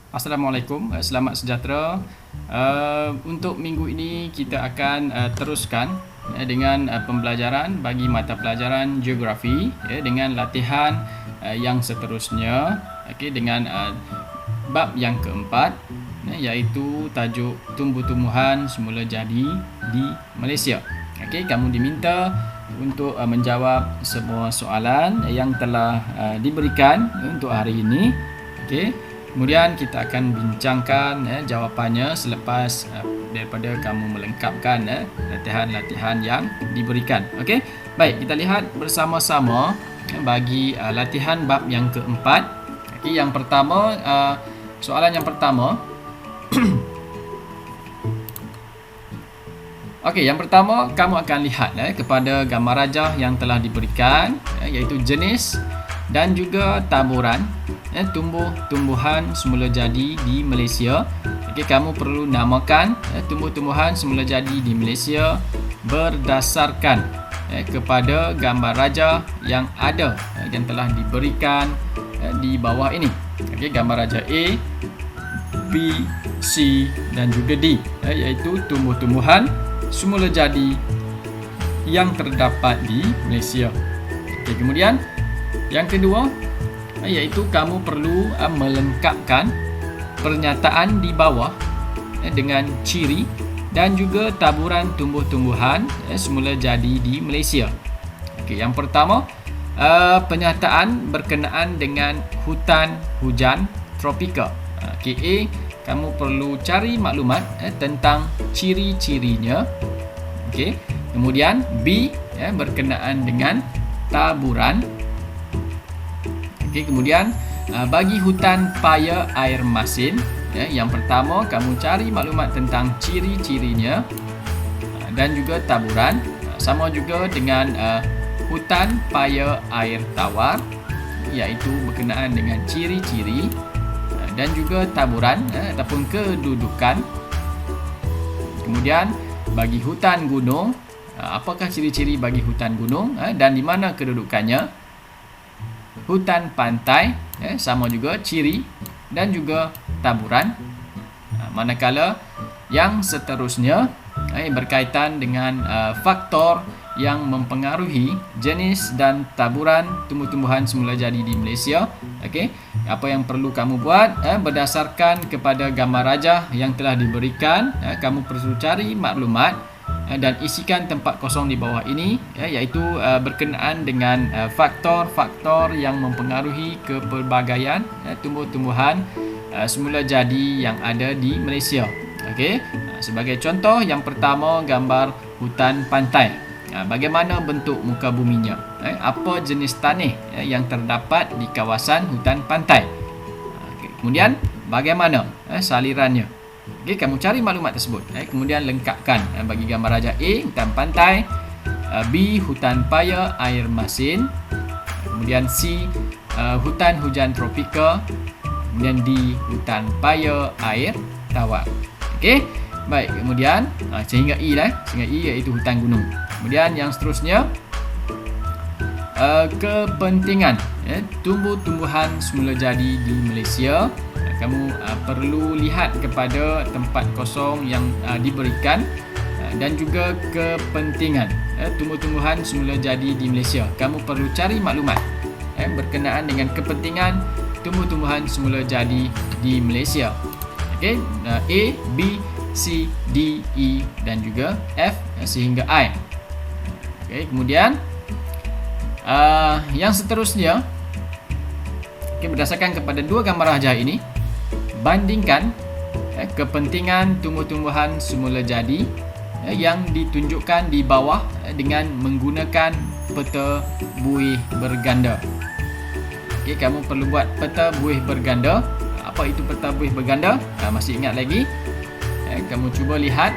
Assalamualaikum, selamat sejahtera. Untuk minggu ini kita akan teruskan dengan pembelajaran bagi mata pelajaran geografi dengan latihan yang seterusnya, dengan bab yang keempat, iaitu tajuk tumbuh-tumbuhan semula jadi di Malaysia. Kamu diminta untuk menjawab semua soalan yang telah diberikan untuk hari ini. Kemudian kita akan bincangkan jawapannya selepas daripada kamu melengkapkan latihan-latihan yang diberikan. Baik, kita lihat bersama-sama bagi latihan bab yang keempat. Yang pertama, soalan yang pertama. Yang pertama kamu akan lihat kepada gambar rajah yang telah diberikan, iaitu jenis dan juga taburan tumbuh-tumbuhan semula jadi di Malaysia. Kamu perlu namakan tumbuh-tumbuhan semula jadi di Malaysia berdasarkan kepada gambar rajah yang ada yang telah diberikan di bawah ini. Gambar rajah A, B, C dan juga D, iaitu tumbuh-tumbuhan semula jadi yang terdapat di Malaysia. Kemudian yang kedua, iaitu kamu perlu melengkapkan pernyataan di bawah dengan ciri dan juga taburan tumbuh-tumbuhan semula jadi di Malaysia. Yang pertama, pernyataan berkenaan dengan hutan hujan tropika. A, kamu perlu cari maklumat tentang ciri-cirinya. Kemudian B, berkenaan dengan taburan. Kemudian bagi hutan paya air masin, yang pertama kamu cari maklumat tentang ciri-cirinya dan juga taburan. Sama juga dengan hutan paya air tawar, iaitu berkenaan dengan ciri-ciri dan juga taburan ataupun kedudukan. Kemudian bagi hutan gunung, apakah ciri-ciri bagi hutan gunung dan di mana kedudukannya. Hutan pantai, sama juga ciri dan juga taburan. Manakala yang seterusnya berkaitan dengan faktor yang mempengaruhi jenis dan taburan tumbuh-tumbuhan semula jadi di Malaysia. Apa yang perlu kamu buat berdasarkan kepada gambar rajah yang telah diberikan, kamu perlu cari maklumat dan isikan tempat kosong di bawah ini, iaitu berkenaan dengan faktor-faktor yang mempengaruhi kepelbagaian tumbuh-tumbuhan semula jadi yang ada di Malaysia. Sebagai contoh, yang pertama gambar hutan pantai. Bagaimana bentuk muka buminya? Apa jenis tanah yang terdapat di kawasan hutan pantai? Kemudian bagaimana salirannya? Kamu cari maklumat tersebut. Kemudian lengkapkan bagi gambar rajah A, hutan pantai, B, hutan paya air masin, kemudian C, hutan hujan tropika, kemudian D, hutan paya air tawar. Baik, kemudian sehingga E iaitu hutan gunung. Kemudian yang seterusnya, kepentingan tumbuh-tumbuhan semula jadi di Malaysia. Kamu perlu lihat kepada tempat kosong yang diberikan dan juga kepentingan tumbuh-tumbuhan semula jadi di Malaysia. Kamu perlu cari maklumat berkenaan dengan kepentingan tumbuh-tumbuhan semula jadi di Malaysia. A, B, C, D, E dan juga F sehingga I. Kemudian yang seterusnya, berdasarkan kepada dua gambar rajah ini, bandingkan kepentingan tumbuh-tumbuhan semula jadi yang ditunjukkan di bawah dengan menggunakan peta buih berganda. Kamu perlu buat peta buih berganda. Apa itu peta buih berganda? Masih ingat lagi? Kamu cuba lihat,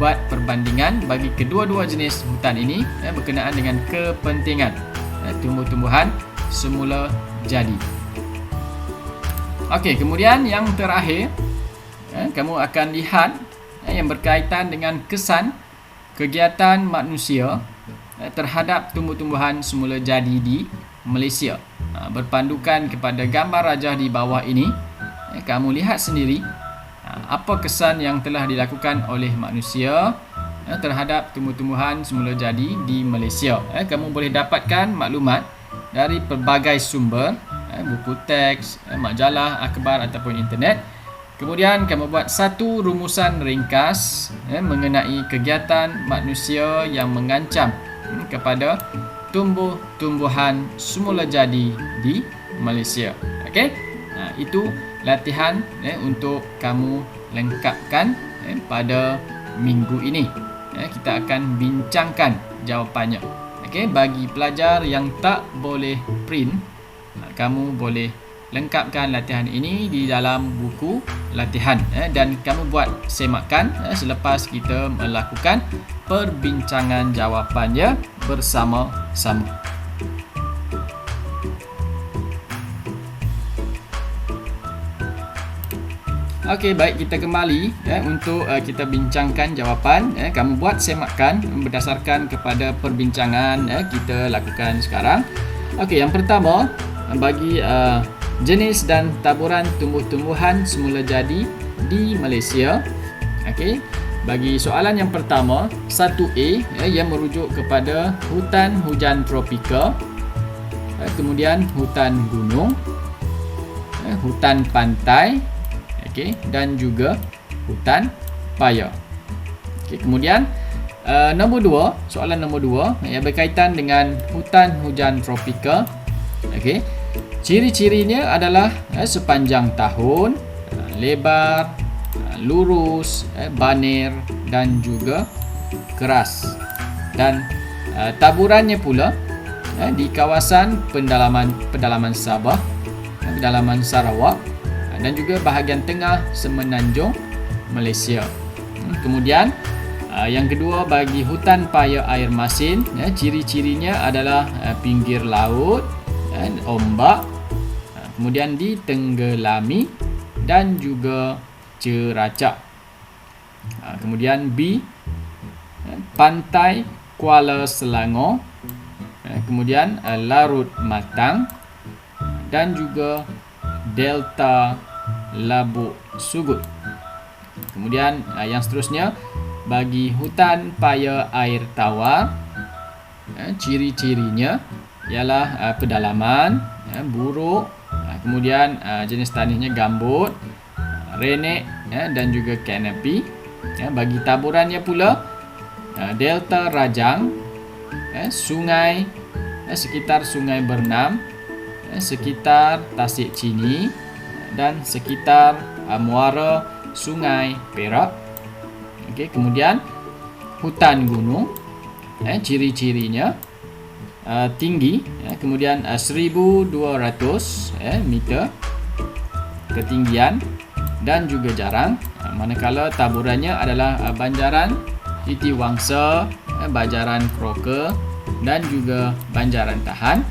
buat perbandingan bagi kedua-dua jenis hutan ini berkenaan dengan kepentingan tumbuh-tumbuhan semula jadi. Kemudian yang terakhir, kamu akan lihat yang berkaitan dengan kesan kegiatan manusia terhadap tumbuh-tumbuhan semula jadi di Malaysia. Berpandukan kepada gambar rajah di bawah ini, kamu lihat sendiri apa kesan yang telah dilakukan oleh manusia terhadap tumbuh-tumbuhan semula jadi di Malaysia. Kamu boleh dapatkan maklumat dari pelbagai sumber, buku teks, majalah, akhbar ataupun internet. Kemudian kamu buat satu rumusan ringkas mengenai kegiatan manusia yang mengancam kepada tumbuh-tumbuhan semula jadi di Malaysia. Okey? Itu latihan untuk kamu lengkapkan pada minggu ini. Kita akan bincangkan jawapannya. Okey, bagi pelajar yang tak boleh print, kamu boleh lengkapkan latihan ini di dalam buku latihan dan kamu buat semakan selepas kita melakukan perbincangan jawapannya bersama-sama. Okey, baik, kita kembali untuk kita bincangkan jawapan. Kamu buat semakan berdasarkan kepada perbincangan kita lakukan sekarang. Okey, yang pertama, bagi jenis dan taburan tumbuh-tumbuhan semula jadi di Malaysia. Okey, bagi soalan yang pertama, 1A yang merujuk kepada hutan hujan tropika, kemudian hutan gunung, hutan pantai, dan juga hutan paya. Kemudian nombor 2, soalan nombor 2 yang berkaitan dengan hutan hujan tropika. Ciri-cirinya adalah sepanjang tahun, lebar, lurus, banir dan juga keras. Dan taburannya pula di kawasan pedalaman Sabah, pedalaman Sarawak dan juga bahagian tengah semenanjung Malaysia. Kemudian yang kedua, bagi hutan paya air masin, ciri-cirinya adalah pinggir laut, ombak, kemudian ditenggelami dan juga ceracak. Kemudian B, pantai Kuala Selangor, kemudian Larut Matang dan juga Delta Labuk Sugut. Kemudian yang seterusnya, bagi hutan paya air tawar, ciri-cirinya ialah pedalaman, buruk, kemudian jenis tanahnya gambut, renek dan juga kanopi. Bagi taburannya pula, Delta Rajang, sungai sekitar Sungai Bernam, sekitar Tasik Chini dan sekitar muara Sungai Perak. Kemudian hutan gunung, ciri-cirinya tinggi, kemudian 1200 meter ketinggian dan juga jarang, manakala taburannya adalah banjaran Titiwangsa, banjaran Kroke dan juga banjaran Tahan.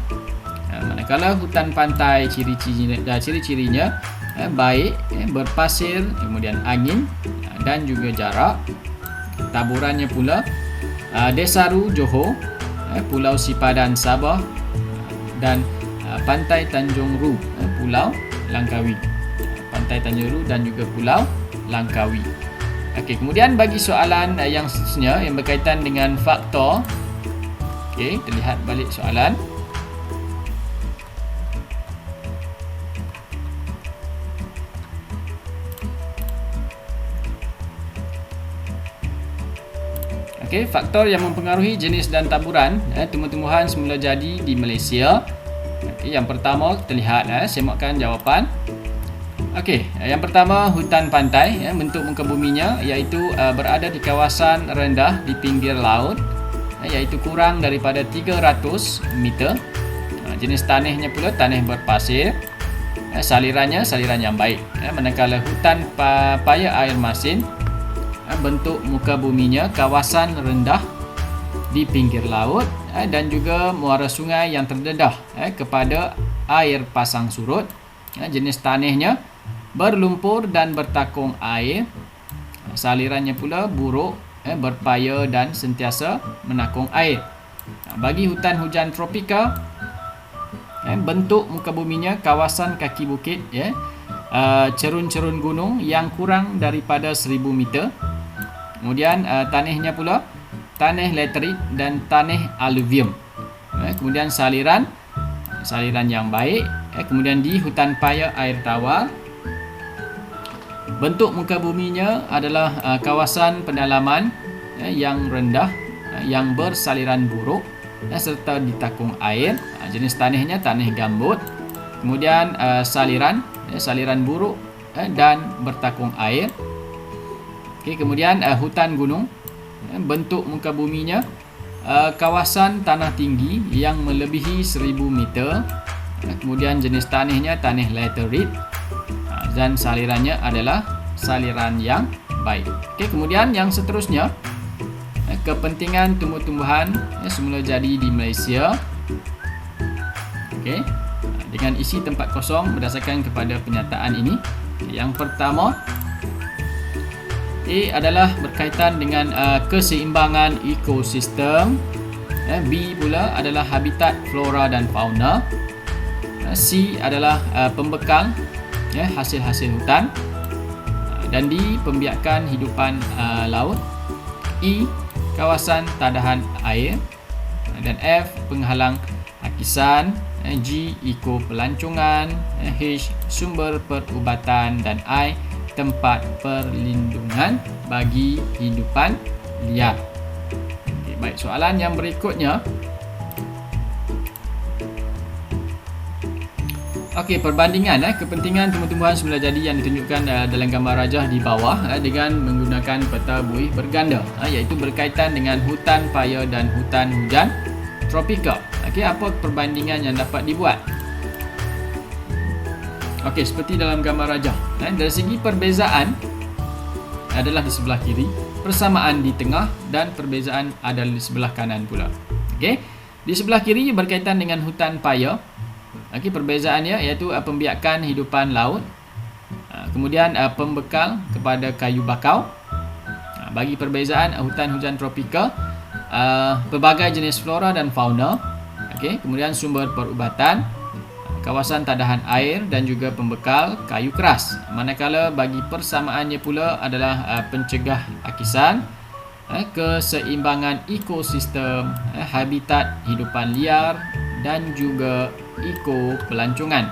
Manakala hutan pantai, ciri-cirinya baik, berpasir, kemudian angin dan juga jarak. Taburannya pula Desaru Johor, Pulau Sipadan Sabah dan Pantai Tanjung Ru, Pulau Langkawi. Pantai Tanjung Ru dan juga Pulau Langkawi. Kemudian bagi soalan yang seterusnya yang berkaitan dengan faktor. Kita lihat balik soalan. Faktor yang mempengaruhi jenis dan taburan tumbuh-tumbuhan semula jadi di Malaysia. Yang pertama, kita lihat semakkan jawapan. Yang pertama, hutan pantai, bentuk muka buminya iaitu berada di kawasan rendah di pinggir laut, iaitu kurang daripada 300 meter. Jenis tanahnya pula tanah berpasir. Salirannya saliran yang baik. Manakala hutan paya air masin, bentuk muka buminya kawasan rendah di pinggir laut dan juga muara sungai yang terdedah kepada air pasang surut. Jenis tanahnya berlumpur dan bertakung air. Salirannya pula buruk, berpaya dan sentiasa menakung air. Bagi hutan hujan tropika, bentuk muka buminya kawasan kaki bukit, cerun-cerun gunung yang kurang daripada 1000 meter. Kemudian tanahnya pula tanah laterit dan tanah alluvium. Kemudian saliran yang baik. Kemudian di hutan paya air tawar, bentuk muka buminya adalah kawasan pendalaman yang rendah, yang bersaliran buruk serta ditakung air. Jenis tanahnya tanah gambut. Kemudian saliran buruk dan bertakung air. Kemudian hutan gunung, bentuk muka buminya kawasan tanah tinggi yang melebihi 1000 meter. Kemudian jenis tanahnya tanah laterit dan salirannya adalah saliran yang baik. Kemudian yang seterusnya, kepentingan tumbuh-tumbuhan semula jadi di Malaysia. Dengan isi tempat kosong berdasarkan kepada penyataan ini. Yang pertama, A adalah berkaitan dengan keseimbangan ekosistem. B pula adalah habitat flora dan fauna. C adalah pembekal hasil-hasil hutan. Dan D, pembiakan hidupan laut. E, kawasan tadahan air. Dan F, penghalang hakisan. G, eko pelancongan. H, sumber perubatan. Dan I, tempat perlindungan bagi hidupan liar. Baik, soalan yang berikutnya. Perbandingan kepentingan tumbuh-tumbuhan semula jadi yang ditunjukkan dalam gambar rajah di bawah dengan menggunakan peta buih berganda, iaitu berkaitan dengan hutan paya dan hutan hujan tropika. Apa perbandingan yang dapat dibuat? Seperti dalam gambar rajah. Dari segi perbezaan adalah di sebelah kiri, persamaan di tengah dan perbezaan adalah di sebelah kanan pula. Di sebelah kiri berkaitan dengan hutan paya. Perbezaannya iaitu pembiakan hidupan laut. Kemudian pembekal kepada kayu bakau. Bagi perbezaan hutan hujan tropika, pelbagai jenis flora dan fauna. Kemudian sumber perubatan, kawasan tadahan air dan juga pembekal kayu keras. Manakala bagi persamaannya pula adalah pencegah hakisan, keseimbangan ekosistem, habitat hidupan liar dan juga eko pelancongan.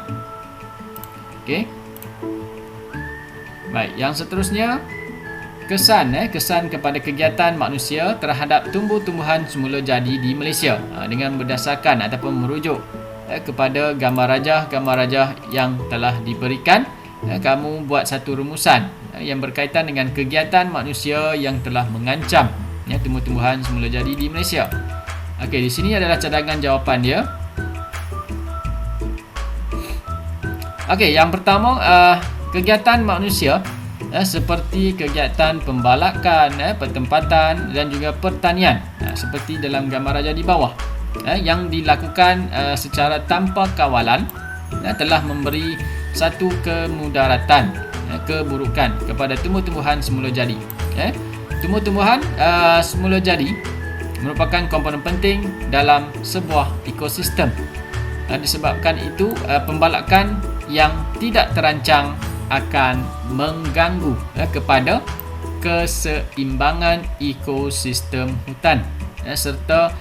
Baik, yang seterusnya, kesan kepada kegiatan manusia terhadap tumbuh-tumbuhan semula jadi di Malaysia dengan berdasarkan ataupun merujuk kepada gambar rajah yang telah diberikan. Kamu buat satu rumusan yang berkaitan dengan kegiatan manusia yang telah mengancam tumbuh-tumbuhan semula jadi di Malaysia. Di sini adalah cadangan jawapan dia. Yang pertama, kegiatan manusia seperti kegiatan pembalakan, pertempatan dan juga pertanian, seperti dalam gambar rajah di bawah, yang dilakukan secara tanpa kawalan, telah memberi satu kemudaratan, keburukan kepada tumbuh-tumbuhan semula jadi. Tumbuh-tumbuhan semula jadi merupakan komponen penting dalam sebuah ekosistem. Disebabkan itu, pembalakan yang tidak terancang akan mengganggu kepada keseimbangan ekosistem hutan, serta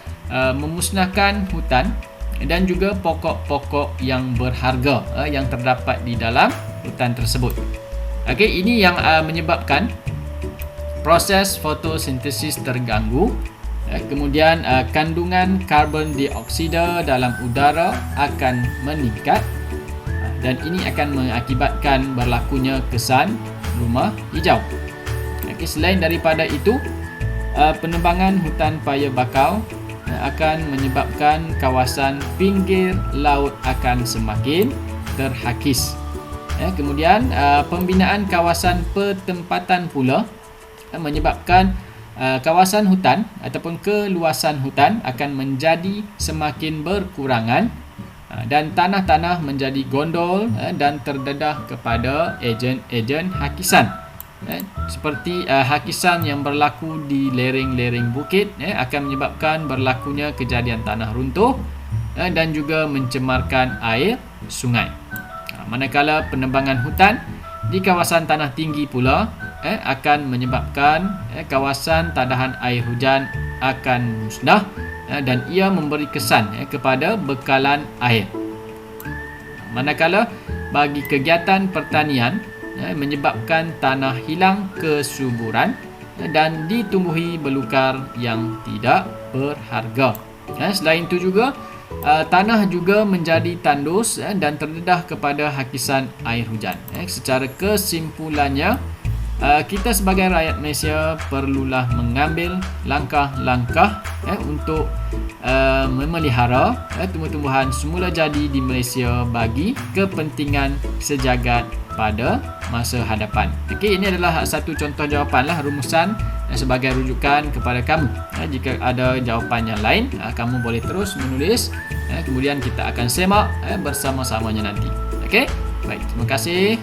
memusnahkan hutan dan juga pokok-pokok yang berharga yang terdapat di dalam hutan tersebut. Ini yang menyebabkan proses fotosintesis terganggu. Kemudian kandungan karbon dioksida dalam udara akan meningkat, dan ini akan mengakibatkan berlakunya kesan rumah hijau. Selain daripada itu, penebangan hutan paya bakau akan menyebabkan kawasan pinggir laut akan semakin terhakis. Kemudian pembinaan kawasan pertempatan pula menyebabkan kawasan hutan ataupun keluasan hutan akan menjadi semakin berkurangan, dan tanah-tanah menjadi gondol dan terdedah kepada ejen-ejen hakisan. Seperti hakisan yang berlaku di lereng-lereng bukit akan menyebabkan berlakunya kejadian tanah runtuh dan juga mencemarkan air sungai. Manakala penebangan hutan di kawasan tanah tinggi pula akan menyebabkan kawasan tadahan air hujan akan musnah dan ia memberi kesan kepada bekalan air. Manakala bagi kegiatan pertanian menyebabkan tanah hilang kesuburan dan ditumbuhi belukar yang tidak berharga. Selain itu juga tanah juga menjadi tandus dan terdedah kepada hakisan air hujan. Secara kesimpulannya, kita sebagai rakyat Malaysia perlulah mengambil langkah-langkah untuk memelihara tumbuh-tumbuhan semula jadi di Malaysia bagi kepentingan sejagat pada masa hadapan. Okey, ini adalah satu contoh jawapanlah, rumusan sebagai rujukan kepada kamu. Jika ada jawapan yang lain, kamu boleh terus menulis, kemudian kita akan semak bersama-samanya nanti. Okey, baik, terima kasih.